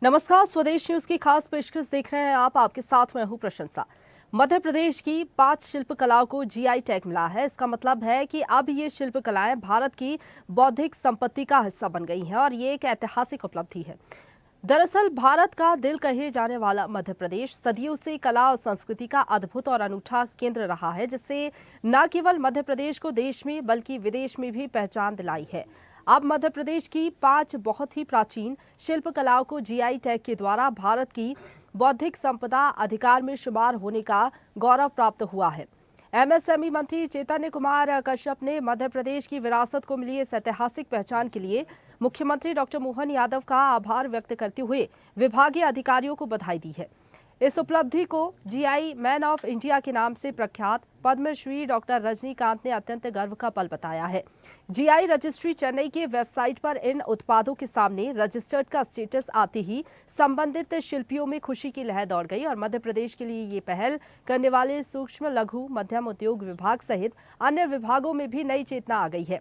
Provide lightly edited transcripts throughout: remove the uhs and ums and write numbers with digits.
नमस्कार, स्वदेश न्यूज की खास पेशकश देख रहे हैं आप। आपके साथ मैं हूं प्रशंसा। मध्य प्रदेश की 5 शिल्प कलाओं को जीआई टैग मिला है। इसका मतलब है कि अब ये शिल्प कलाएं भारत की बौद्धिक संपत्ति का हिस्सा बन गई हैं और ये एक ऐतिहासिक उपलब्धि है। दरअसल भारत का दिल कहे जाने वाला मध्य प्रदेश सदियों से कला और संस्कृति का अद्भुत और अनूठा केंद्र रहा है, जिससे न केवल मध्य प्रदेश को देश में बल्कि विदेश में भी पहचान दिलाई है। अब मध्य प्रदेश की 5 बहुत ही प्राचीन शिल्प कलाओं को जीआई टैग के द्वारा भारत की बौद्धिक संपदा अधिकार में शुमार होने का गौरव प्राप्त हुआ है। एमएसएमई मंत्री चैतन्य कुमार कश्यप ने मध्य प्रदेश की विरासत को मिली इस ऐतिहासिक पहचान के लिए मुख्यमंत्री डॉक्टर मोहन यादव का आभार व्यक्त करते हुए विभागीय अधिकारियों को बधाई दी है। इस उपलब्धि को जीआई मैन ऑफ इंडिया के नाम से प्रख्यात पद्मश्री डॉक्टर रजनीकांत ने अत्यंत गर्व का पल बताया है। जीआई रजिस्ट्री चेन्नई के वेबसाइट पर इन उत्पादों के सामने रजिस्टर्ड का स्टेटस आते ही संबंधित शिल्पियों में खुशी की लहर दौड़ गई और मध्य प्रदेश के लिए ये पहल करने वाले सूक्ष्म लघु मध्यम उद्योग विभाग सहित अन्य विभागों में भी नई चेतना आ गई है।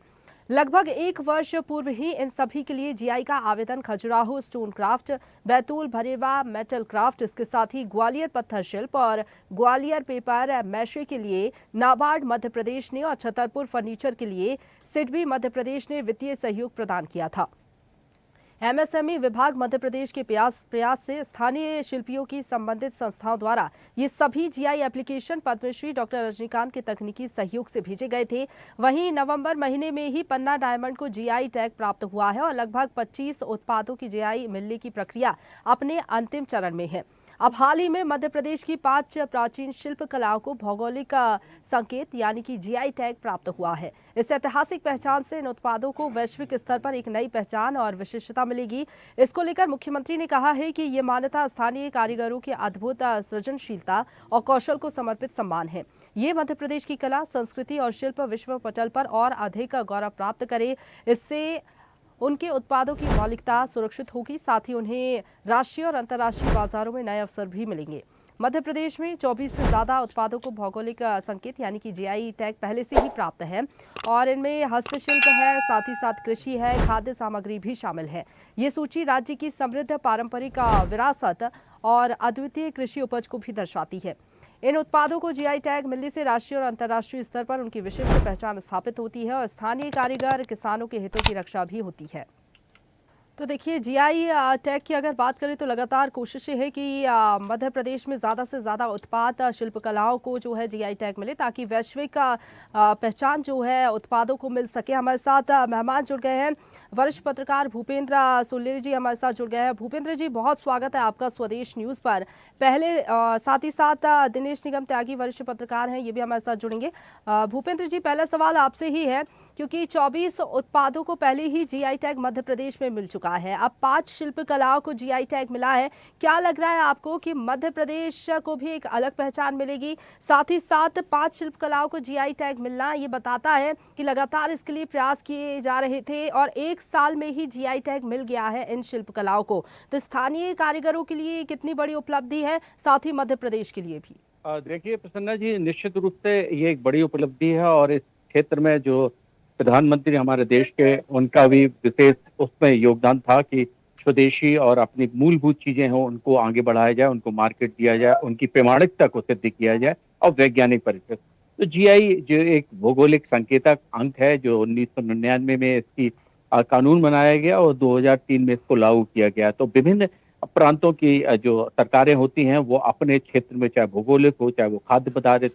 लगभग 1 वर्ष पूर्व ही इन सभी के लिए जीआई का आवेदन Khajuraho stone craft, Betul Bharewa metal craft, इसके साथ ही ग्वालियर पत्थर शिल्प और ग्वालियर पेपर मैशे के लिए नाबार्ड मध्य प्रदेश ने और छतरपुर फर्नीचर के लिए सिडबी मध्य प्रदेश ने वित्तीय सहयोग प्रदान किया था। एमएसएमई विभाग मध्य प्रदेश के प्रयास से स्थानीय शिल्पियों की संबंधित संस्थाओं द्वारा ये सभी GI application Padmashri doctor Rajnikant के तकनीकी सहयोग से भेजे गए थे। वहीं नवंबर महीने में ही पन्ना डायमंड को जीआई टैग प्राप्त हुआ है और लगभग 25 उत्पादों की जीआई मिलने की प्रक्रिया अपने अंतिम चरण में है। अब हाल ही में मध्य प्रदेश की 5 प्राचीन शिल्प कलाओं को भौगोलिक संकेत यानी कि जीआई टैग प्राप्त हुआ है। इस ऐतिहासिक पहचान से इन उत्पादों को वैश्विक स्तर पर एक नई पहचान और विशिष्टता मिलेगी। इसको लेकर मुख्यमंत्री ने कहा है कि ये मान्यता स्थानीय कारीगरों की अद्भुत सृजनशीलता और कौशल को समर्पित सम्मान है। ये मध्य प्रदेश की कला, संस्कृति और शिल्प विश्व पटल पर और अधिक गौरव प्राप्त करे। इससे उनके उत्पादों की मौलिकता सुरक्षित होगी, साथ ही उन्हें राष्ट्रीय और अंतर्राष्ट्रीय बाजारों में नए अवसर भी मिलेंगे। मध्य प्रदेश में 24 से ज्यादा उत्पादों को भौगोलिक संकेत यानी कि जीआई टैग पहले से ही प्राप्त है और इनमें हस्तशिल्प है, साथ ही साथ कृषि है, खाद्य सामग्री भी शामिल है। ये सूची राज्य की समृद्ध पारंपरिक विरासत और अद्वितीय कृषि उपज को भी दर्शाती है। इन उत्पादों को जीआई टैग मिलने से राष्ट्रीय और अंतर्राष्ट्रीय स्तर पर उनकी विशिष्ट पहचान स्थापित होती है और स्थानीय कारीगर किसानों के हितों की रक्षा भी होती है। तो देखिए, जीआई टैग की अगर बात करें तो लगातार कोशिशें है कि मध्य प्रदेश में ज़्यादा से ज़्यादा उत्पाद शिल्प कलाओं को जो है जीआई टैग मिले ताकि वैश्विक पहचान जो है उत्पादों को मिल सके। हमारे साथ मेहमान जुड़ गए हैं, वरिष्ठ पत्रकार भूपेंद्र सुल्लेरी जी हमारे साथ जुड़ गए हैं। भूपेंद्र जी, बहुत स्वागत है आपका स्वदेश न्यूज़ पर। पहले साथ ही साथ दिनेश निगम त्यागी वरिष्ठ पत्रकार हैं, ये भी हमारे साथ जुड़ेंगे। भूपेंद्र जी, पहला सवाल आपसे ही है क्योंकि 24 उत्पादों को पहले ही जीआई टैग मध्य प्रदेश में मिल चुका है, अब 5 शिल्प कलाओं को जीआई टैग मिला है। क्या लग रहा है आपको कि मध्य प्रदेश को भी एक अलग पहचान मिलेगी? साथ ही साथ 5 शिल्प कलाओं को जीआई टैग मिलना ये बताता है कि लगातार इसके लिए प्रयास किए जा रहे थे और 1 साल में ही जीआई टैग मिल गया है इन शिल्प कलाओं को। तो स्थानीय कारीगरों के लिए कितनी बड़ी उपलब्धि है, साथ ही मध्य प्रदेश के लिए भी? देखिए प्रसन्ना जी, निश्चित रूप से ये एक बड़ी उपलब्धि है और इस क्षेत्र में जो प्रधानमंत्री हमारे देश के, उनका भी विशेष उसमें योगदान था कि स्वदेशी और अपनी मूलभूत चीजें हों उनको आगे बढ़ाया जाए, उनको मार्केट दिया जाए, उनकी प्रामाणिकता को सिद्ध किया जाए और वैज्ञानिक परिचय। तो जीआई जो एक भौगोलिक संकेतक अंक है जो 1999 में इसकी कानून बनाया गया और 2003 में इसको लागू किया गया। तो विभिन्न प्रांतों की जो सरकारें होती हैं वो अपने क्षेत्र में, चाहे भौगोलिक हो, चाहे वो खाद्य पदार्थ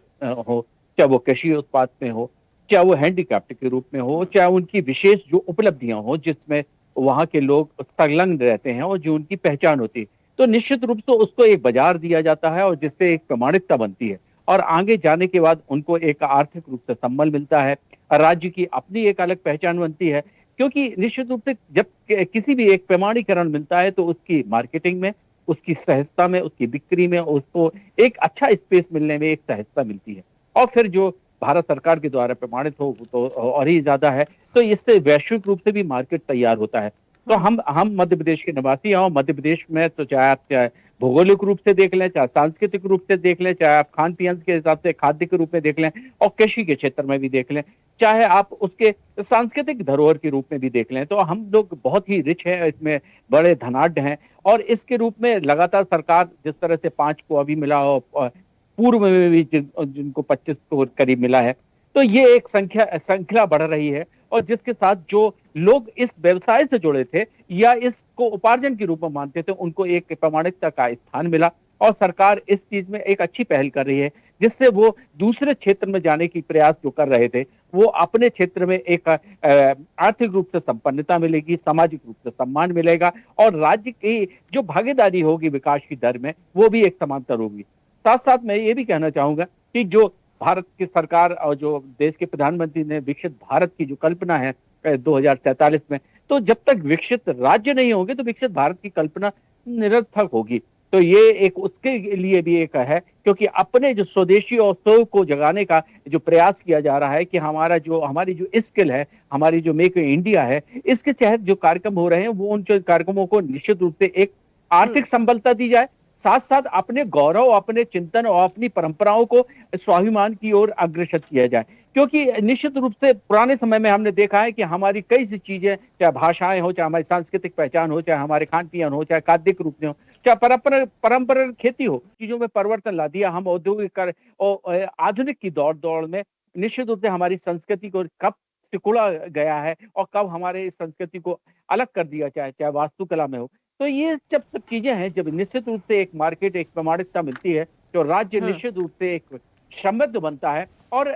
हो, चाहे वो कृषि उत्पाद में हो, चाहे वो हैंडीक्राफ्ट के रूप में हो, चाहे उनकी विशेष जो उपलब्धियां हो जिसमें वहां के लोग संलग्न रहते हैं और जो उनकी पहचान होती है, तो निश्चित रूप से उसको एक बाजार दिया जाता है और जिससे एक प्रमाणिकता बनती है और आगे जाने के बाद उनको एक आर्थिक रूप से संबल मिलता है। राज्य की अपनी एक अलग पहचान बनती है क्योंकि निश्चित रूप से जब किसी भी एक प्रमाणीकरण मिलता है तो उसकी मार्केटिंग में, उसकी सहजता में, उसकी बिक्री में उसको एक अच्छा स्पेस मिलने में एक सहजता मिलती है। और फिर जो भारत सरकार के द्वारा प्रमाणित हो तो और ही ज्यादा है, तो इससे वैश्विक रूप से भी मार्केट तैयार होता है। तो हम मध्य प्रदेश के निवासी हैं, और मध्य प्रदेश में तो चाहे भौगोलिक रूप से देख लें, चाहे सांस्कृतिक रूप से देख लें, चाहे आप खान पीन के हिसाब से खाद्य के रूप में देख लें, और कृषि के क्षेत्र में भी देख लें, चाहे आप उसके सांस्कृतिक धरोहर के रूप में भी देख लें, तो हम लोग बहुत ही रिच है, इसमें बड़े धनाढ्य हैं। और इसके रूप में लगातार सरकार जिस तरह से 5 को अभी मिला, और पूर्व में भी जिनको 25 को करीब मिला है, तो ये एक श्रृंखला बढ़ रही है। और जिसके साथ जो लोग इस व्यवसाय से जुड़े थे या इसको उपार्जन के रूप में मानते थे, उनको एक प्रामाणिकता का स्थान मिला, और सरकार इस चीज में एक अच्छी पहल कर रही है, जिससे वो दूसरे क्षेत्र में जाने की प्रयास जो कर रहे थे, वो अपने क्षेत्र में एक आर्थिक रूप से संपन्नता मिलेगी, सामाजिक रूप से सम्मान मिलेगा, और राज्य की जो भागीदारी होगी विकास की दर में, वो भी एक समांतर होगी। साथ साथ मैं ये भी कहना चाहूंगा कि जो भारत की सरकार और जो देश के प्रधानमंत्री ने विकसित भारत की जो कल्पना है 2047 में, तो जब तक विकसित राज्य नहीं होंगे तो विकसित भारत की कल्पना निरर्थक होगी। तो ये एक उसके लिए भी एक है, क्योंकि अपने जो स्वदेशी और स्व को जगाने का जो प्रयास किया जा रहा है कि हमारी जो स्किल है, हमारी जो मेक इन इंडिया है, इसके तहत जो कार्यक्रम हो रहे हैं, वो उन कार्यक्रमों को निश्चित रूप से एक आर्थिक संबलता दी जाए, साथ साथ अपने गौरव, अपने चिंतन और अपनी परंपराओं को स्वाभिमान की ओर अग्रसर किया जाए। क्योंकि निश्चित रूप से पुराने समय में हमने देखा है कि हमारी कई सी चीजें, चाहे भाषाएं हो, चाहे हमारी सांस्कृतिक पहचान हो, चाहे हमारे खान पीन हो, चाहे खाद्य के रूप में हो, चाहे परंपरागत खेती हो, चीजों में परिवर्तन ला दिया। हम औद्योगिक और आधुनिक की दौड़ में निश्चित रूप से हमारी संस्कृति को कब सिकुड़ा गया है और कब हमारे इस संस्कृति को अलग कर दिया, चाहे वास्तुकला में हो। तो ये जब सब चीजें हैं, जब निश्चित रूप से एक मार्केट, एक प्रामाणिकता मिलती है, तो राज्य निश्चित रूप से एक समृद्ध बनता है, और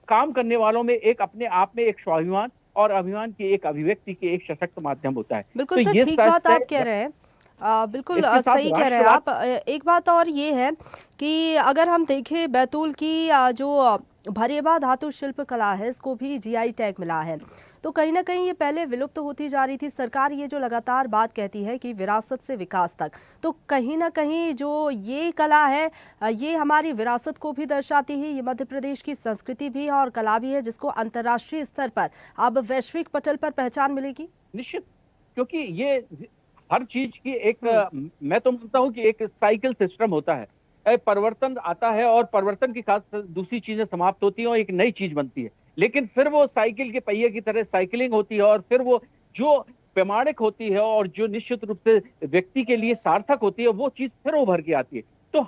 काम करने वालों में एक अपने आप में एक स्वाभिमान और अभिमान की एक अभिव्यक्ति की एक सशक्त माध्यम होता है। बिल्कुल तो सर, ये ठीक बात आप कह रहे हैं। बिल्कुल इसके साथ सही कह रहे हैं आप। एक बात और ये है कि अगर हम देखें बैतूल की जो भरेबा धातु शिल्प कला है, इसको भी जीआई टैग मिला है। तो कहीं ना कहीं ये पहले विलुप्त होती जा रही थी। सरकार ये जो लगातार बात कहती है कि विरासत से विकास तक, तो कहीं ना कहीं जो ये कला है, ये हमारी विरासत को भी दर्शाती है। ये मध्य प्रदेश की संस्कृति भी है और कला भी है, जिसको अंतर्राष्ट्रीय स्तर पर अब वैश्विक पटल पर पहचान मिलेगी। निश्चित, क्योंकि ये हर चीज की एक मैं तो मानता हूं कि एक साइकिल सिस्टम होता है। परिवर्तन आता है और परिवर्तन की खास दूसरी चीजें समाप्त होती हैं और एक नई चीज बनती है, लेकिन फिर वो साइकिल के पहिए की तरह साइकिलिंग होती है, और फिर वो जो प्रमाणिक होती है और जो निश्चित रूप से व्यक्ति के लिए सार्थक होती है, वो चीज फिर उभर के आती है। तो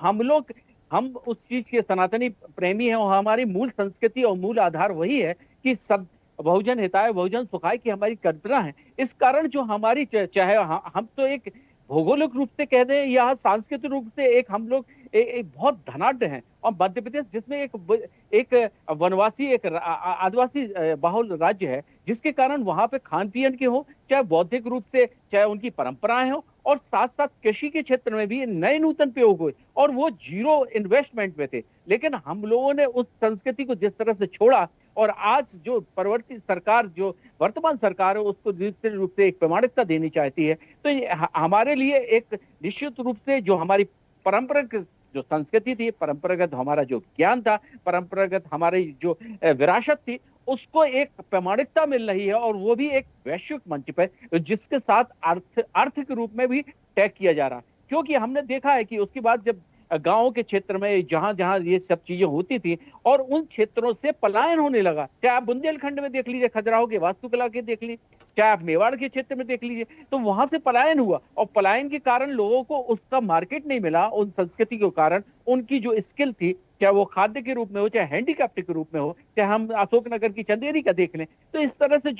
हम उस चीज के सनातनी प्रेमी हैं, और हमारी मूल संस्कृति और मूल आधार वही है कि सब बहुजन हिताय बहुजन सुखाय की हमारी कल्पना है। इस कारण जो हमारी चाहे हम तो एक भौगोलिक रूप से कह दें या सांस्कृतिक रूप से एक हम लोग एक बहुत धनाढ्य हैं, और मध्य प्रदेश जिसमें एक वनवासी, एक आदिवासी बहुल राज्य है, जिसके कारण वहां पे खान पीन के हो, चाहे बौद्धिक रूप से, चाहे उनकी परंपराएं हो, और साथ साथ कृषि के क्षेत्र में भी नए नूतन प्रयोग हुए, और वो जीरो इन्वेस्टमेंट में थे। लेकिन हम लोगों ने उस संस्कृति को जिस तरह से छोड़ा, और आज जो परिवर्तित सरकार, जो वर्तमान सरकार है, उसको निश्चित रूप से एक प्रामाणिकता देनी चाहती है। तो ये हमारे लिए एक निश्चित रूप से जो हमारी परंपरागत जो संस्कृति थी, परंपरागत हमारा जो ज्ञान था, परंपरागत हमारी जो विरासत थी, उसको एक प्रामाणिकता मिल रही है, और वो भी एक वैश्विक मंच पर, जिसके साथ आर्थिक रूप में भी टैग किया जा रहा है। क्योंकि हमने देखा है कि उसके बाद जब गांवों के क्षेत्र में जहां जहां ये सब चीजें होती थी, और उन क्षेत्रों से पलायन होने लगा, चाहे आप बुंदेलखंड में देख लीजिए, खजुराहो के वास्तुकला के देख लीजिए, चाहे आप मेवाड़ के क्षेत्र में देख लीजिए, तो वहां से पलायन हुआ, और पलायन के कारण लोगों को उसका मार्केट नहीं मिला। उन संस्कृति के कारण उनकी जो स्किल थी, चाहे वो खाद्य के रूप में हो, चाहे हैंडीक्राफ्ट के रूप में हो, चाहे हम अशोकनगर की चंदेरी का देख लें, तो इस तरह से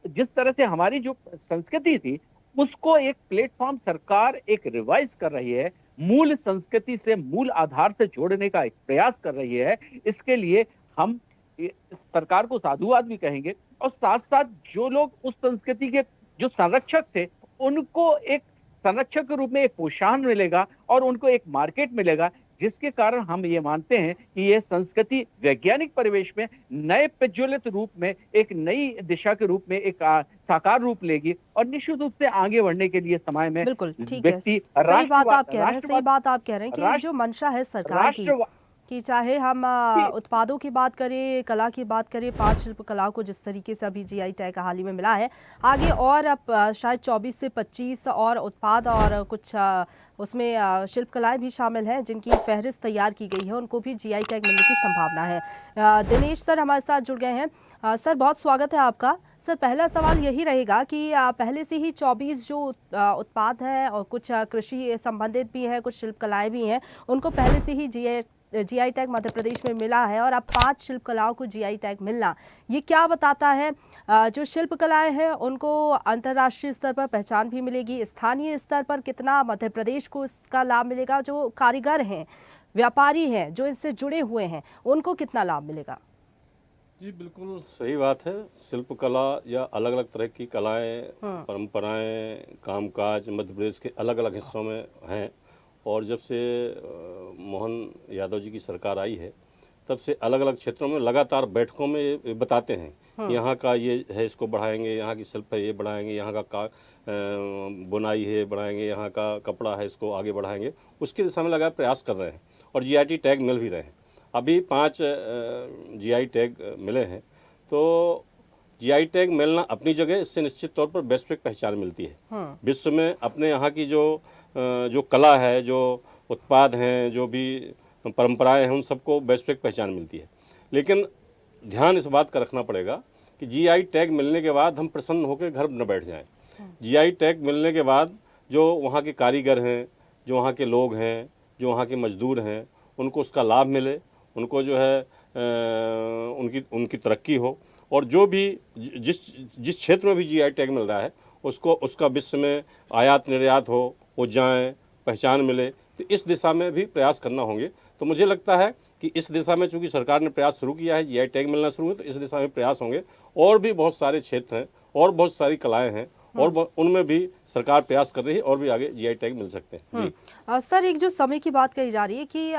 जिस तरह से हमारी जो संस्कृति थी, उसको एक प्लेटफॉर्म सरकार एक रिवाइज कर रही है, मूल संस्कृति से, मूल आधार से जोड़ने का एक प्रयास कर रही है। इसके लिए हम सरकार को साधुवाद भी कहेंगे, और साथ साथ जो लोग उस संस्कृति के जो संरक्षक थे, उनको एक संरक्षक के रूप में एक प्रोत्साहन मिलेगा, और उनको एक मार्केट मिलेगा, जिसके कारण हम ये मानते हैं कि ये संस्कृति वैज्ञानिक परिवेश में नए प्रज्वलित रूप में, एक नई दिशा के रूप में एक साकार रूप लेगी, और निश्चित रूप से आगे बढ़ने के लिए समय में बिल्कुल ठीक है। व्यक्ति सही बात आप कह रहे हैं, सही बात आप कह रहे हैं कि जो मंशा है सरकार की, कि चाहे हम उत्पादों की बात करें, कला की बात करें, 5 शिल्प कलाओं को जिस तरीके से अभी जीआई टैग हाल ही में मिला है, आगे और अब शायद 24 से 25 और उत्पाद और कुछ उसमें शिल्प कलाएं भी शामिल हैं जिनकी फहरिस्त तैयार की गई है, उनको भी जीआई टैग मिलने की संभावना है। दिनेश सर हमारे साथ जुड़ गए हैं। सर बहुत स्वागत है आपका। सर पहला सवाल यही रहेगा कि पहले से ही 24 जो उत्पाद है और कुछ कृषि संबंधित भी है, कुछ शिल्प कलाएं भी हैं, उनको पहले से ही जीआई टैग मध्य प्रदेश में मिला है और अब 5 शिल्प कलाओं को जीआई टैग मिलना, ये क्या बताता है? जो शिल्प कलाएं हैं उनको अंतर्राष्ट्रीय स्तर पर पहचान भी मिलेगी, स्थानीय स्तर पर कितना मध्य प्रदेश को इसका लाभ मिलेगा? जो कारीगर हैं, व्यापारी हैं, जो इससे जुड़े हुए हैं, उनको कितना लाभ मिलेगा? जी बिल्कुल सही बात है। शिल्प कला या अलग अलग तरह की कलाएं, परंपराएं, कामकाज मध्य प्रदेश के अलग अलग हिस्सों में हैं और जब से मोहन यादव जी की सरकार आई है तब से अलग अलग क्षेत्रों में लगातार बैठकों में ये बताते हैं यहाँ का ये है, इसको बढ़ाएंगे, यहाँ की शिल्प है ये बढ़ाएंगे, यहाँ का बुनाई है बढ़ाएंगे, यहाँ का कपड़ा है इसको आगे बढ़ाएंगे, उसकी दिशा में लगातार प्रयास कर रहे हैं और जीआई टैग मिल भी रहे हैं। अभी 5 जीआई टैग मिले हैं, तो जीआई टैग मिलना अपनी जगह, इससे निश्चित तौर पर वैश्विक पहचान मिलती है। विश्व में अपने यहाँ की जो कला है, जो उत्पाद हैं, जो भी परंपराएं हैं, उन सबको वैश्विक पहचान मिलती है। लेकिन ध्यान इस बात का रखना पड़ेगा कि जीआई टैग मिलने के बाद हम प्रसन्न होकर घर न बैठ जाएं। जीआई टैग मिलने के बाद जो वहाँ के कारीगर हैं, जो वहाँ के लोग हैं, जो वहाँ के मजदूर हैं, उनको उसका लाभ मिले, उनको जो है उनकी तरक्की हो और जो भी जिस क्षेत्र में भी जीआई टैग मिल रहा है उसको उसका विश्व में आयात निर्यात हो, वो जाएँ, पहचान मिले, तो इस दिशा में भी प्रयास करना होंगे। तो मुझे लगता है कि इस दिशा में चूँकि सरकार ने प्रयास शुरू किया है, जीआई टैग मिलना शुरू है, तो इस दिशा में प्रयास होंगे। और भी बहुत सारे क्षेत्र हैं और बहुत सारी कलाएँ हैं और उनमें भी सरकार प्रयास कर रही है और भी आगे जीआई टैग मिल सकते हैं। जी सर एक जो समय की बात कही जा रही है कि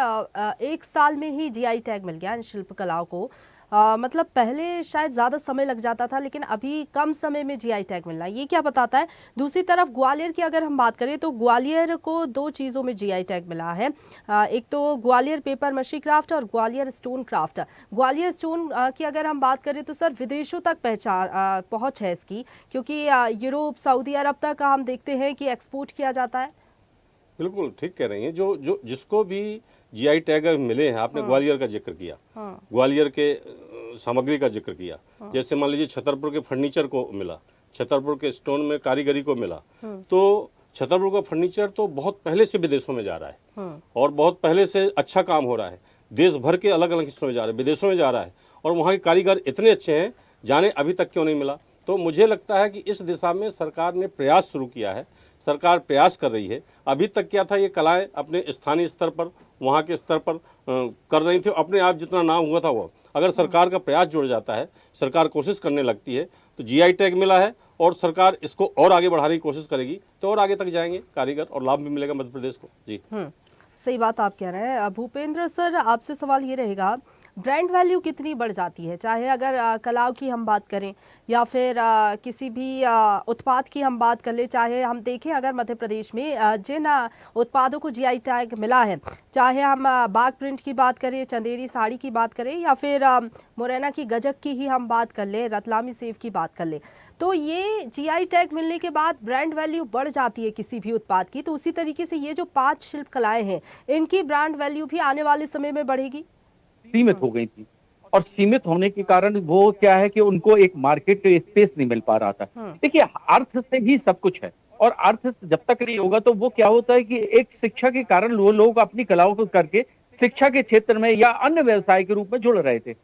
1 साल में ही जीआई टैग मिल गया इन शिल्प कलाओं को, मतलब पहले शायद ज़्यादा समय लग जाता था लेकिन अभी कम समय में जीआई टैग मिलना, ये क्या बताता है? दूसरी तरफ ग्वालियर की अगर हम बात करें तो ग्वालियर को 2 चीज़ों में जीआई टैग मिला है। एक तो ग्वालियर पेपर मशी क्राफ्ट और Gwalior stone craft. Gwalior stone की अगर हम बात करें तो सर विदेशों तक पहुँच है इसकी, क्योंकि यूरोप, सऊदी अरब तक हम देखते हैं कि एक्सपोर्ट किया जाता है। बिल्कुल ठीक कह रही हैं। जो जिसको भी जीआई टैग मिले हैं, आपने ग्वालियर का जिक्र किया, ग्वालियर के सामग्री का जिक्र किया, जैसे मान लीजिए छतरपुर के फर्नीचर को मिला, छतरपुर के स्टोन में कारीगरी को मिला, तो छतरपुर का फर्नीचर तो बहुत पहले से विदेशों में जा रहा है और बहुत पहले से अच्छा काम हो रहा है, देश भर के अलग अलग हिस्सों में जा रहा है, विदेशों में जा रहा है और वहाँ के कारीगर इतने अच्छे हैं, जाने अभी तक क्यों नहीं मिला। तो मुझे लगता है कि इस दिशा में सरकार ने प्रयास शुरू किया है, सरकार प्रयास कर रही है। अभी तक क्या था, ये कलाएं अपने स्थानीय स्तर पर, वहाँ के स्तर पर कर रही थी, अपने आप जितना नाम हुआ था वो, अगर सरकार का प्रयास जुड़ जाता है, सरकार कोशिश करने लगती है, तो जीआई टैग मिला है और सरकार इसको और आगे बढ़ाने की कोशिश करेगी तो और आगे तक जाएंगे कारीगर और लाभ भी मिलेगा मध्य प्रदेश को। जी सही बात आप कह रहे हैं। भूपेंद्र सर आपसे सवाल ये रहेगा, ब्रांड वैल्यू कितनी बढ़ जाती है, चाहे अगर कलाओं की हम बात करें या फिर किसी भी उत्पाद की हम बात कर ले, चाहे हम देखें अगर मध्य प्रदेश में जिन उत्पादों को जीआई टैग मिला है, चाहे हम बाग प्रिंट की बात करें, चंदेरी साड़ी की बात करें या फिर मुरैना की गजक की ही हम बात कर ले, रतलामी सेव की बात कर ले, तो ये जीआई टैग मिलने के बाद ब्रांड वैल्यू बढ़ जाती है किसी भी उत्पाद की। तो उसी तरीके से ये जो 5 शिल्प कलाएं हैं, इनकी ब्रांड वैल्यू भी आने वाले समय में बढ़ेगी। सीमित हो गई थी और सीमित होने के कारण वो क्या है कि उनको एक मार्केट स्पेस नहीं मिल पा रहा था। देखिए अर्थ से ही सब कुछ है और अर्थ जब तक नहीं होगा तो वो क्या होता है कि एक शिक्षा के कारण वो लोग अपनी कलाओं को करके शिक्षा के क्षेत्र में या अन्य व्यवसाय के रूप में जुड़ रहे थे।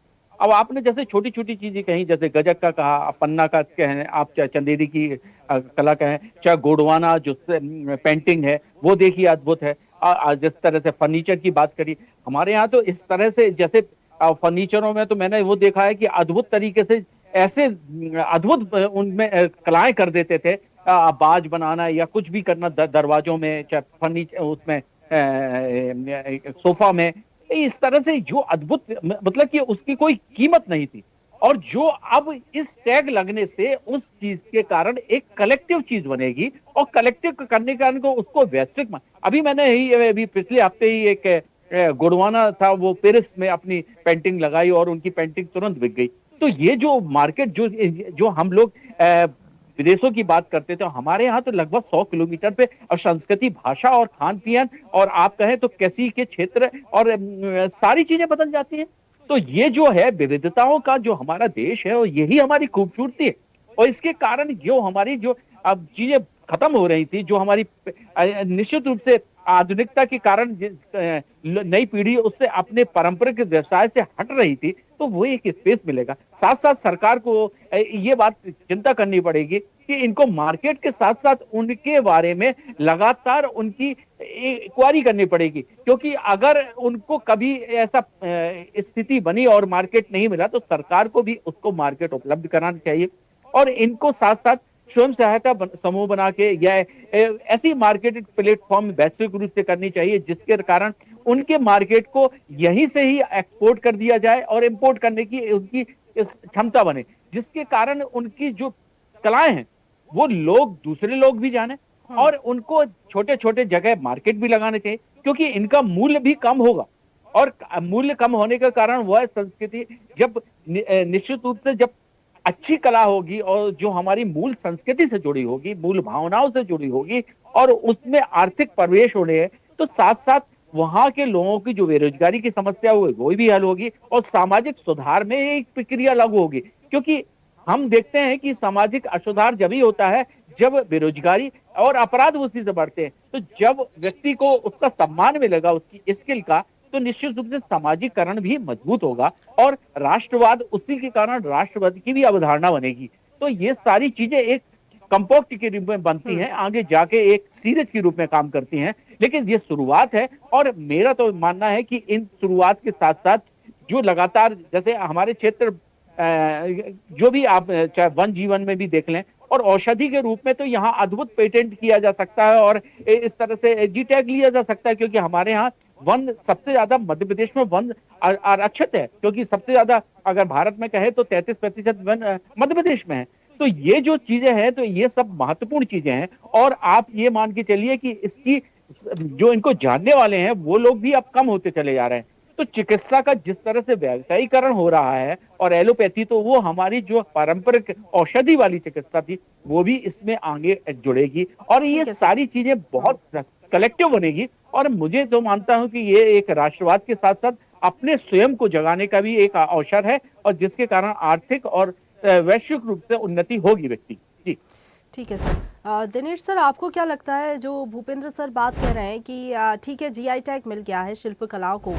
अब आपने जैसे छोटी छोटी चीजें कही, जैसे गजक का कहा, पन्ना का कहें, आप चाहे चंदेरी की कला कहें, चाहे गोडवाना जो पेंटिंग है वो देखिए अद्भुत है। जिस तरह से फर्नीचर की बात करी, हमारे यहाँ तो इस तरह से जैसे फर्नीचरों में तो मैंने वो देखा है कि अद्भुत तरीके से ऐसे अद्भुत उनमें कलाएं कर देते थे, बाज बनाना या कुछ भी करना दरवाजों में, चाहे फर्नीचर उसमें सोफा में, इस तरह से जो अद्भुत, मतलब कि उसकी कोई कीमत नहीं थी। और जो अब इस टैग लगने से उस चीज के कारण एक कलेक्टिव चीज बनेगी और कलेक्टिव करने के कारण को उसको वैश्विक अभी मैंने ही अभी पिछले हफ्ते ही एक गोंडवाना था वो पेरिस में अपनी पेंटिंग लगाई और उनकी पेंटिंग तुरंत बिक गई। तो ये जो मार्केट जो जो हम लोग विदेशों की बात करते थे, हमारे यहाँ तो लगभग 100 किलोमीटर पे और संस्कृति, भाषा और खान पीन और आप कहें तो कृषि के क्षेत्र और सारी चीजें बदल जाती हैं। तो ये जो है विविधताओं का जो हमारा देश है और यही हमारी खूबसूरती है। और इसके कारण जो हमारी जो अब चीजें खत्म हो रही थी, जो हमारी निश्चित रूप से आधुनिकता के कारण नई पीढ़ी उससे अपने पारंपरिक व्यवसाय से हट रही थी, तो वो एक स्पेस मिलेगा। साथ साथ सरकार को ये बात चिंता करनी पड़ेगी कि इनको मार्केट के साथ साथ उनके बारे में लगातार उनकी इंक्वायरी करनी पड़ेगी, क्योंकि अगर उनको कभी ऐसा स्थिति बनी और मार्केट नहीं मिला तो सरकार को भी उसको मार्केट उपलब्ध कराना चाहिए। और इनको साथ साथ स्वयं सहायता समूह बना के या ऐसी मार्केट प्लेटफॉर्म वैश्विक रूप से करनी चाहिए जिसके कारण उनके मार्केट को यहीं से ही एक्सपोर्ट कर दिया जाए और इंपोर्ट करने की उनकी क्षमता बने, जिसके कारण उनकी जो कलाएं हैं वो लोग दूसरे लोग भी जाने और उनको छोटे छोटे जगह मार्केट भी लगाने चाहिए, क्योंकि इनका मूल्य भी कम होगा। और मूल्य कम होने के कारण वह संस्कृति जब निश्चित रूप से जब अच्छी कला होगी और जो हमारी मूल संस्कृति से जुड़ी होगी, मूल भावनाओं से जुड़ी होगी और उसमें आर्थिक प्रवेश होने हैं, तो साथ साथ वहां के लोगों की जो बेरोजगारी की समस्या हुई वो भी हल होगी और सामाजिक सुधार में एक प्रक्रिया लागू होगी। क्योंकि हम देखते हैं कि सामाजिक असुधार जब ही होता है जब बेरोजगारी और अपराध उसी से बढ़ते हैं। तो जब व्यक्ति को उसका सम्मान मिलेगा उसकी स्किल का, तो निश्चित रूप से सामाजिकरण भी मजबूत होगा और राष्ट्रवाद उसी के कारण राष्ट्रवाद की भी अवधारणा बनेगी। तो ये सारी चीजें एक कंपोस्ट के रूप में बनती हैं, आगे जाके एक सीरीज के रूप में काम करती हैं। लेकिन ये शुरुआत है और मेरा तो मानना है कि इन शुरुआत के साथ साथ जो लगातार जैसे हमारे क्षेत्र जो भी आप चाहे वन जीवन में भी देख लें और औषधि के रूप में तो यहाँ अद्भुत पेटेंट किया जा सकता है और इस तरह से जी टैग लिया जा सकता है, क्योंकि हमारे यहाँ वन सबसे ज्यादा मध्य प्रदेश में वन आरक्षित है, क्योंकि सबसे ज्यादा अगर भारत में कहे तो 33% वन मध्य प्रदेश में है। तो ये जो चीजें हैं तो ये सब महत्वपूर्ण चीजें हैं और आप ये मान के चलिए कि इसकी जो इनको जानने वाले हैं वो लोग भी अब कम होते चले जा रहे हैं। तो चिकित्सा का जिस तरह से व्यावसायीकरण हो रहा है और एलोपैथी, तो वो हमारी जो पारंपरिक औषधि वाली चिकित्सा थी वो भी इसमें आगे जुड़ेगी और ये सारी चीजें बहुत कलेक्टिव बनेगी। और मुझे तो मानता हूं कि ये एक राष्ट्रवाद के साथ साथ अपने स्वयं को जगाने का भी एक अवसर है और जिसके कारण आर्थिक और वैश्विक रूप से उन्नति होगी व्यक्ति। जी ठीक है सर। दिनेश सर, आपको क्या लगता है जो भूपेंद्र सर बात कह रहे हैं कि ठीक है जीआई टैग मिल गया है शिल्प कलाओं को,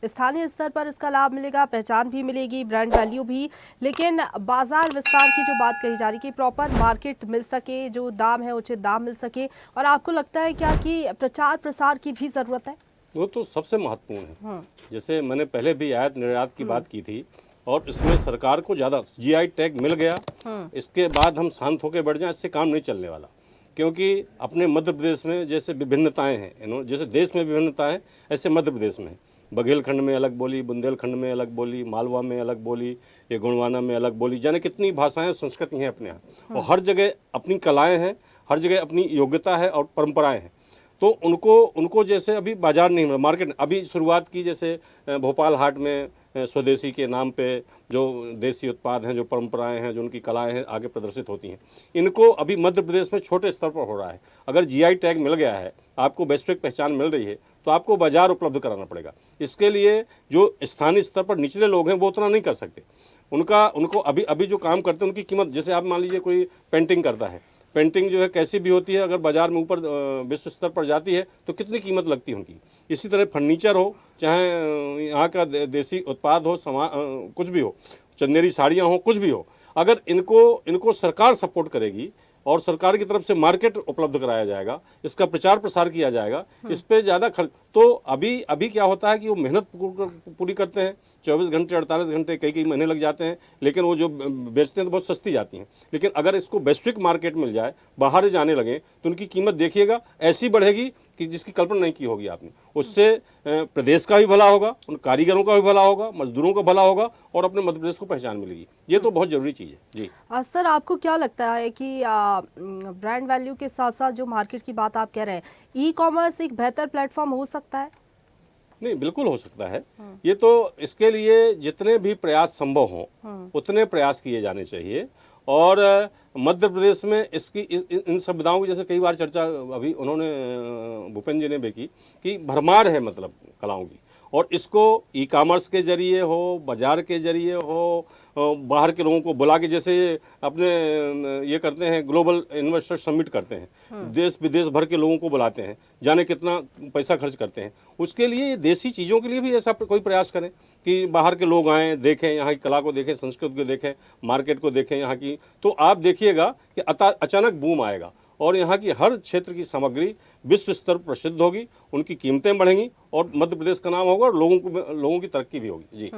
स्थानीय स्तर पर इसका लाभ मिलेगा, पहचान भी मिलेगी, ब्रांड वैल्यू भी, लेकिन बाजार विस्तार की जो बात कही जा रही है कि प्रॉपर मार्केट मिल सके, जो दाम है उचित दाम मिल सके, और आपको लगता है क्या कि प्रचार प्रसार की भी जरूरत है? वो तो सबसे महत्वपूर्ण है। जैसे मैंने पहले भी आयात निर्यात की बात की थी और इसमें सरकार को ज़्यादा जीआई टैग मिल गया, इसके बाद हम शांत होकर बैठ जाएं, इससे काम नहीं चलने वाला। क्योंकि अपने मध्य प्रदेश में जैसे विभिन्नताएं हैं, जैसे देश में विभिन्नता है ऐसे मध्य प्रदेश में बघेलखंड में अलग बोली, बुंदेलखंड में अलग बोली, मालवा में अलग बोली, ये गोंडवाना में अलग बोली, जाने कितनी भाषाएं संस्कृति हैं अपने यहाँ, और हर जगह अपनी कलाएँ हैं, हर जगह अपनी योग्यता है और परंपराएँ हैं। तो उनको जैसे अभी बाजार नहीं मिला, मार्केट अभी शुरुआत की, जैसे भोपाल हाट में स्वदेशी के नाम पे जो देसी उत्पाद हैं, जो परंपराएं हैं, जो उनकी कलाएं हैं आगे प्रदर्शित होती हैं, इनको अभी मध्य प्रदेश में छोटे स्तर पर हो रहा है। अगर जीआई टैग मिल गया है, आपको वैश्विक पहचान मिल रही है, तो आपको बाजार उपलब्ध कराना पड़ेगा। इसके लिए जो स्थानीय स्तर पर निचले लोग हैं वो उतना नहीं कर सकते। उनको अभी जो काम करते हैं उनकी कीमत, जैसे आप मान लीजिए कोई पेंटिंग करता है, पेंटिंग जो है कैसी भी होती है, अगर बाजार में ऊपर विश्व स्तर पर जाती है तो कितनी कीमत लगती है उनकी। इसी तरह फर्नीचर हो, चाहे यहाँ का देसी उत्पाद हो, कुछ भी हो, चंदेरी साड़ियाँ हो, कुछ भी हो, अगर इनको सरकार सपोर्ट करेगी और सरकार की तरफ से मार्केट उपलब्ध कराया जाएगा, इसका प्रचार प्रसार किया जाएगा, इस पर ज़्यादा खर्च। तो अभी क्या होता है कि वो मेहनत पूरी करते हैं, 24 घंटे 48 घंटे कई महीने लग जाते हैं, लेकिन वो जो बेचते हैं तो बहुत सस्ती जाती हैं। लेकिन अगर इसको वैश्विक मार्केट मिल जाए, बाहर जाने लगे, तो उनकी कीमत देखिएगा ऐसी बढ़ेगी कि जिसकी कल्पना नहीं की होगी आपने। उससे प्रदेश का भी भला होगा, उन कारीगरों का भी भला होगा, मजदूरों का भला होगा और अपने मध्य प्रदेश को पहचान मिलेगी। ये तो बहुत जरूरी चीज़ है। जी सर, आपको क्या लगता है कि ब्रांड वैल्यू के साथ साथ जो मार्केट की बात आप कह रहे हैं, ई कॉमर्स एक बेहतर प्लेटफॉर्म हो सकता है? नहीं, बिल्कुल हो सकता है। ये तो इसके लिए जितने भी प्रयास संभव हों उतने प्रयास किए जाने चाहिए। और मध्य प्रदेश में इसकी इन सुविधाओं की जैसे कई बार चर्चा अभी उन्होंने भूपेंद्र जी ने भी की कि भरमार है मतलब कलाओं की, और इसको ई कॉमर्स के जरिए हो, बाजार के जरिए हो, बाहर के लोगों को बुला के जैसे अपने ये करते हैं, ग्लोबल इन्वेस्टर समिट करते हैं, देश विदेश भर के लोगों को बुलाते हैं, जाने कितना पैसा खर्च करते हैं। उसके लिए देसी चीज़ों के लिए भी ऐसा कोई प्रयास करें कि बाहर के लोग आएँ, देखें, यहाँ की कला को देखें, संस्कृति को देखें, मार्केट को देखें यहाँ की, तो आप देखिएगा कि अचानक बूम आएगा और यहाँ की हर क्षेत्र की सामग्री विश्व स्तर पर प्रसिद्ध होगी, उनकी कीमतें बढ़ेंगी और मध्य प्रदेश का नाम होगा और लोगों की तरक्की भी होगी। जी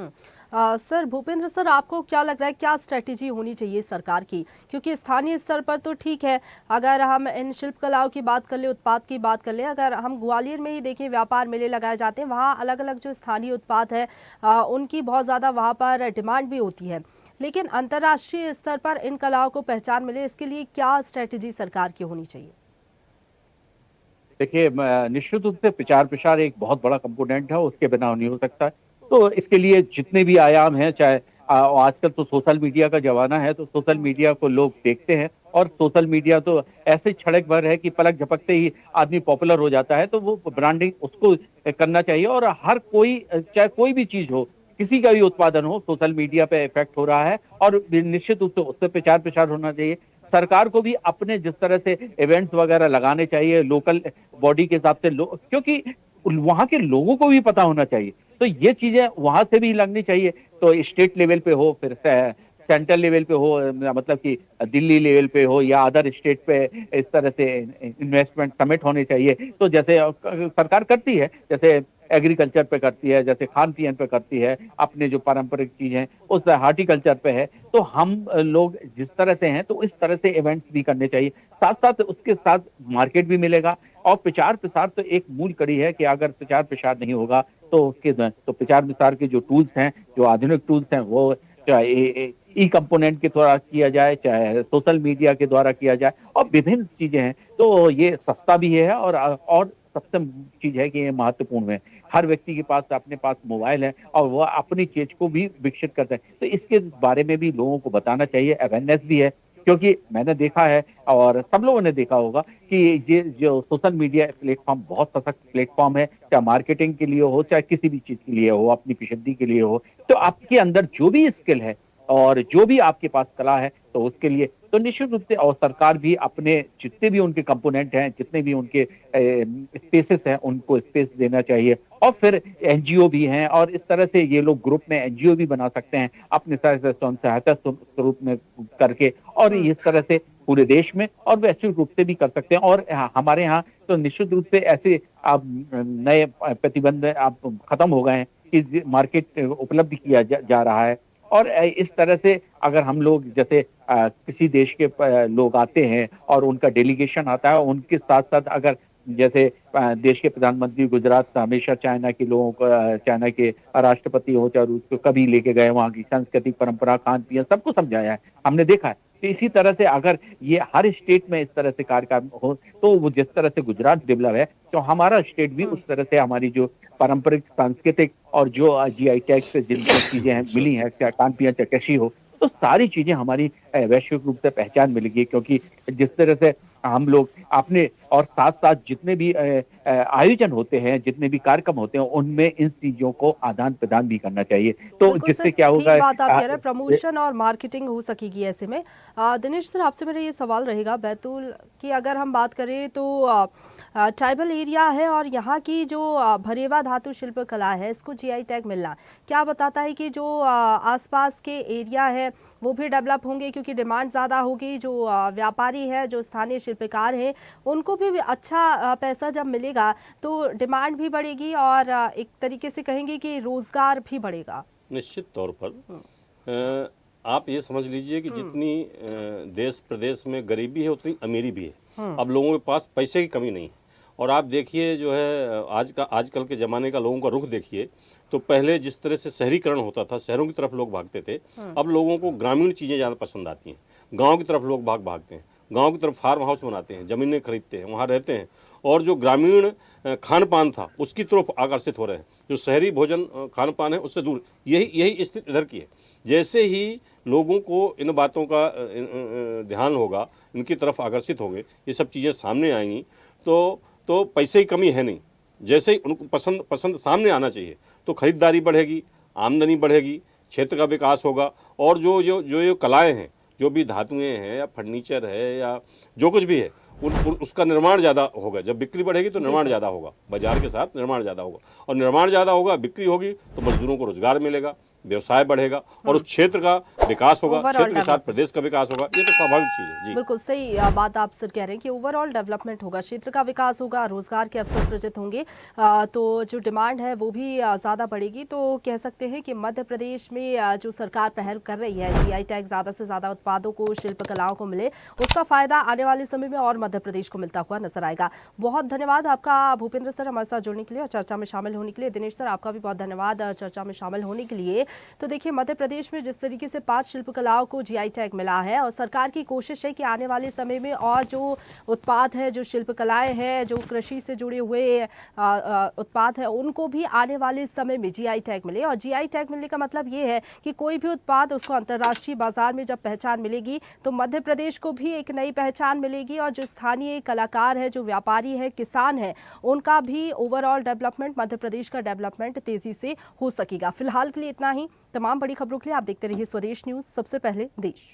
सर भूपेंद्र सर, आपको क्या लग रहा है, क्या स्ट्रेटेजी होनी चाहिए सरकार की? क्योंकि स्थानीय स्तर पर तो ठीक है, अगर हम इन शिल्प कलाओं की बात कर ले, उत्पाद की बात कर ले, अगर हम ग्वालियर में ही देखें, व्यापार मेले लगाए जाते हैं, वहाँ अलग अलग जो स्थानीय उत्पाद है उनकी बहुत ज़्यादा वहाँ पर डिमांड भी होती है। लेकिन अंतर्राष्ट्रीय स्तर पर इन कलाओं को पहचान मिले, इसके लिए क्या स्ट्रेटेजी सरकार की होनी चाहिए? देखिए, निश्चित रूप से प्रचार प्रसार एक बहुत बड़ा कंपोनेंट है, उसके बिना नहीं हो सकता है। तो इसके लिए जितने भी आयाम हैं, चाहे आजकल तो सोशल मीडिया का जमाना है, तो सोशल मीडिया को लोग देखते हैं और सोशल मीडिया तो ऐसे छड़क भर है कि पलक झपकते ही आदमी पॉपुलर हो जाता है। तो वो ब्रांडिंग उसको करना चाहिए और हर कोई, चाहे कोई भी चीज हो, किसी का भी उत्पादन हो, सोशल मीडिया पे इफेक्ट हो रहा है और निश्चित रूप से उससे प्रचार प्रसार होना चाहिए। सरकार को भी अपने जिस तरह से इवेंट्स वगैरह लगाने चाहिए लोकल बॉडी के हिसाब से, क्योंकि वहां के लोगों को भी पता होना चाहिए। तो ये चीजें वहां से भी लगनी चाहिए। तो स्टेट लेवल पे हो, फिर सेंट्रल लेवल पे हो, मतलब कि दिल्ली लेवल पे हो या अदर स्टेट पे, इस तरह से इन्वेस्टमेंट समिट होने चाहिए। तो जैसे सरकार करती है, जैसे एग्रीकल्चर पे करती है, जैसे खान पीन पे करती है, अपने जो पारंपरिक चीजें उस हार्टिकल्चर पे है। तो हम लोग जिस तरह से हैं, तो इस तरह से इवेंट्स भी करने चाहिए। साथ साथ उसके साथ मार्केट भी मिलेगा और प्रचार प्रसार तो एक मूल कड़ी है कि अगर प्रचार प्रसार नहीं होगा तो उसके तो प्रचार प्रसार के जो टूल्स हैं, जो आधुनिक टूल्स हैं, वो चाहे ई कंपोनेंट के द्वारा किया जाए, चाहे सोशल मीडिया के द्वारा किया जाए, और विभिन्न चीजें हैं। तो ये सस्ता भी है और सबसे चीज है कि ये महत्वपूर्ण है। हर व्यक्ति के पास अपने पास मोबाइल है और वह अपनी चीज को भी विकसित करता है। तो इसके बारे में भी लोगों को बताना चाहिए, अवेयरनेस भी है। क्योंकि मैंने देखा है और सब लोगों ने देखा होगा कि ये जो सोशल मीडिया प्लेटफॉर्म बहुत सशक्त प्लेटफॉर्म है, चाहे मार्केटिंग के लिए हो, चाहे किसी भी चीज के लिए हो, अपनी प्रसिद्धि के लिए हो। तो आपके अंदर जो भी स्किल है और जो भी आपके पास कला है, तो उसके लिए तो निश्चित रूप से, और सरकार भी अपने जितने भी उनके कंपोनेंट हैं, जितने भी उनके स्पेसेस हैं, उनको स्पेस देना चाहिए। और फिर एनजीओ भी हैं और इस तरह से ये लोग ग्रुप में एनजीओ भी बना सकते हैं अपने स्वयं सहायता स्वरूप में करके, और इस तरह से पूरे देश में और वैश्विक रूप से भी कर सकते हैं। और हमारे यहाँ तो निश्चित रूप से ऐसे अब नए प्रतिबंध अब खत्म हो गए हैं कि मार्केट उपलब्ध किया जा रहा है। और इस तरह से अगर हम लोग जैसे किसी देश के लोग आते हैं और उनका डेलीगेशन आता है, उनके साथ साथ अगर जैसे देश के प्रधानमंत्री गुजरात से हमेशा चाइना के लोगों को, चाइना के राष्ट्रपति हो चाहे रूस को, कभी लेके गए, वहाँ की संस्कृति, परंपरा, खान पीन सबको समझाया है, हमने देखा है। तो इसी तरह से अगर ये हर स्टेट में इस तरह से कार्यक्रम हो, तो वो जिस तरह से गुजरात डेवलप है, तो हमारा स्टेट भी उस तरह से हमारी जो पारंपरिक, सांस्कृतिक और जो जीआई टैग से जिन चीजें हैं मिली हैं, चाहे खान पीन, चाहे कृषि हो, तो सारी चीजें हमारी वैश्विक रूप से पहचान मिलेगी। क्योंकि जिस तरह से हम लोग अपने, और साथ साथ जितने भी आयोजन होते हैं, जितने भी कार्यक्रम होते हैं, उनमें इन चीजों को आदान प्रदान भी करना चाहिए। तो जिससे क्या होगा, ठीक बात आप कह रहे हैं, प्रमोशन और मार्केटिंग हो सकेगी ऐसे में। दिनेश सर, आपसे मेरा ये सवाल रहेगा, बैतूल की अगर हम बात करें तो ट्राइबल एरिया है और यहाँ की जो भरेवा धातु शिल्प कला है, इसको जीआई टैग मिलना क्या बताता है कि जो आसपास के एरिया है वो भी डेवलप होंगे, क्योंकि डिमांड ज़्यादा होगी। जो व्यापारी है, जो स्थानीय शिल्पकार है, उनको भी अच्छा पैसा जब मिलेगा तो डिमांड भी बढ़ेगी और एक तरीके से कहेंगे कि रोजगार भी बढ़ेगा। निश्चित तौर पर आप ये समझ लीजिए कि जितनी देश प्रदेश में गरीबी है उतनी अमीरी भी है। अब लोगों के पास पैसे की कमी नहीं है। और आप देखिए जो है आजकल के ज़माने का लोगों का रुख देखिए, तो पहले जिस तरह से शहरीकरण होता था, शहरों की तरफ लोग भागते थे, अब लोगों को ग्रामीण चीज़ें ज़्यादा पसंद आती हैं, गांव की तरफ लोग भागते हैं। गांव की तरफ फार्म हाउस बनाते हैं, ज़मीनें खरीदते हैं, वहाँ रहते हैं, और जो ग्रामीण खान पान था उसकी तरफ आकर्षित हो रहे हैं। जो शहरी भोजन खान पान है उससे दूर, यही स्थिति इधर की है। जैसे ही लोगों को इन बातों का ध्यान होगा, इनकी तरफ आकर्षित होंगे, ये सब चीज़ें सामने आएंगी, तो पैसे की कमी है नहीं। जैसे ही उनको पसंद सामने आना चाहिए तो खरीदारी बढ़ेगी, आमदनी बढ़ेगी, क्षेत्र का विकास होगा, और जो कलाएं हैं, जो भी धातुएं हैं या फर्नीचर है या जो कुछ भी है, उसका निर्माण ज़्यादा होगा। जब बिक्री बढ़ेगी तो निर्माण ज़्यादा होगा, बाजार के साथ निर्माण ज़्यादा होगा, और निर्माण ज़्यादा होगा, बिक्री होगी तो मजदूरों को रोजगार मिलेगा, व्यवसाय बढ़ेगा, और उस क्षेत्र का विकास होगा, क्षेत्र के साथ प्रदेश का विकास होगा। ये तो स्वाभाविक चीज़ है। जी बिल्कुल सही बात आप सर कह रहे हैं कि ओवरऑल डेवलपमेंट होगा, क्षेत्र का विकास होगा, रोजगार के अवसर सृजित होंगे, तो जो डिमांड है वो भी ज़्यादा बढ़ेगी। तो कह सकते हैं कि मध्य प्रदेश में जो सरकार पहल कर रही है, जीआई टैग ज़्यादा से ज़्यादा उत्पादों को, शिल्प कलाओं को मिले, उसका फायदा आने वाले समय में और मध्य प्रदेश को मिलता हुआ नजर आएगा। बहुत धन्यवाद आपका भूपेंद्र सर हमारे साथ जुड़ने के लिए और चर्चा में शामिल होने के लिए। दिनेश सर आपका भी बहुत धन्यवाद चर्चा में शामिल होने के लिए। तो देखिए, मध्य प्रदेश में जिस तरीके से 5 शिल्प कलाओं को जीआई टैग मिला है, और सरकार की कोशिश है कि आने वाले समय में और जो उत्पाद है, जो शिल्प कलाएं हैं, जो कृषि से जुड़े हुए उत्पाद है, उनको भी आने वाले समय में जीआई टैग मिले। और जीआई टैग मिलने का मतलब ये है कि कोई भी उत्पाद, उसको अंतर्राष्ट्रीय बाजार में जब पहचान मिलेगी तो मध्य प्रदेश को भी एक नई पहचान मिलेगी, और जो स्थानीय कलाकार है, जो व्यापारी है, किसान है, उनका भी ओवरऑल डेवलपमेंट, मध्य प्रदेश का डेवलपमेंट तेजी से हो सकेगा। फिलहाल के लिए इतना ही। तमाम बड़ी खबरों के लिए आप देखते रहिए स्वदेश न्यूज, सबसे पहले देश।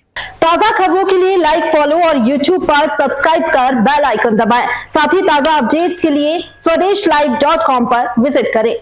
ताजा खबरों के लिए लाइक, फॉलो और YouTube पर सब्सक्राइब कर बेल आइकन दबाएं। साथ ही ताजा अपडेट्स के लिए स्वदेशलाइव.com पर विजिट करें।